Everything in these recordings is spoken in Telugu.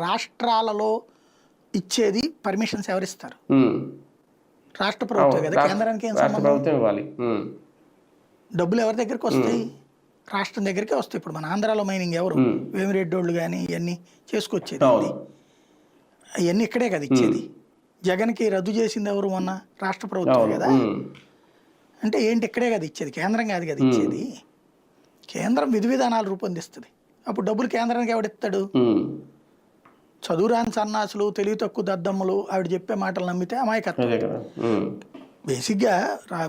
రాష్ట్రాలలో ఇచ్చేది పర్మిషన్స్ ఎవరిస్తారు? రాష్ట్ర ప్రభుత్వం కదా. కేంద్రానికి ఏం సంబంధం? డబ్బులు ఎవరి దగ్గరికి వస్తాయి? రాష్ట్రం దగ్గరికే వస్తాయి. ఇప్పుడు మన ఆంధ్రాలో మైనింగ్ ఎవరు? వేమిరెడ్డి వాళ్ళు కానీ ఇవన్నీ చేసుకొచ్చేది అవన్నీ ఇక్కడే కదా ఇచ్చేది. జగన్కి రద్దు చేసింది ఎవరు? మొన్న రాష్ట్ర ప్రభుత్వం కదా. అంటే ఏంటి, ఇక్కడే కదా ఇచ్చేది, కేంద్రం కాదు కదా ఇచ్చేది. కేంద్రం విధి విధానాలు రూపొందిస్తుంది. అప్పుడు డబ్బులు కేంద్రానికి ఎవడిస్తాడు? చదువురాని సన్నాసులు, తెలివి తక్కువ దద్దమ్మలు ఆవిడ చెప్పే మాటలు నమ్మితే అమాయకత్వం. బేసిక్గా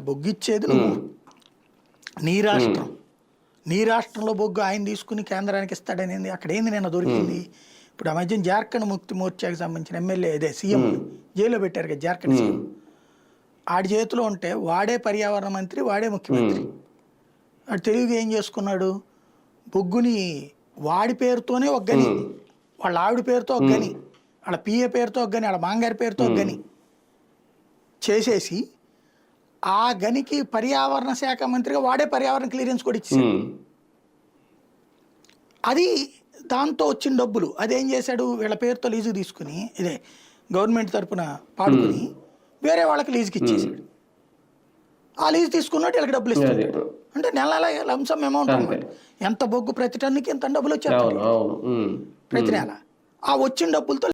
బొగ్గిచ్చేది నువ్వు, నీ రాష్ట్రం. నీ రాష్ట్రంలో బొగ్గు ఆయన తీసుకుని కేంద్రానికి ఇస్తాడనేది అక్కడ ఏంది నిన్న దొరికింది. ఇప్పుడు ఆ మధ్యన జార్ఖండ్ ముక్తి మోర్చాకి సంబంధించిన ఎమ్మెల్యే అదే సీఎం జైల్లో పెట్టారు కదా, జార్ఖండ్ సీఎం. ఆడి చేతిలో ఉంటే వాడే పర్యావరణ మంత్రి, వాడే ముఖ్యమంత్రి. వాడు తెలివిగా ఏం చేసుకున్నాడు, బొగ్గుని వాడి పేరుతోనే ఒక గని, వాళ్ళ ఆవిడ పేరుతో ఒక గని, వాళ్ళ పిఏ పేరుతో ఒక గని, వాళ్ళ మాంగారి పేరుతో ఒక గని చేసేసి ఆ గనికి పర్యావరణ శాఖ మంత్రిగా వాడే పర్యావరణ క్లియరెన్స్ కూడా ఇచ్చేసాడు. అది దాంతో వచ్చిన డబ్బులు అదేం చేశాడు, వీళ్ళ పేరుతో లీజు తీసుకుని ఇదే గవర్నమెంట్ తరఫున పాడుకుని వేరే వాళ్ళకి లీజుకి ఇచ్చేసాడు. ఆ లీజు తీసుకున్నట్టు వీళ్ళకి డబ్బులు ఇస్తాడు. అంటే నెల లంసమ్ అమౌంట్ అనమాట. ఎంత బొగ్గు ప్రతి టన్నుకి ఎంత డబ్బులు వచ్చేస్తాయి ప్రతి నెల. ఆ వచ్చిన డబ్బులతో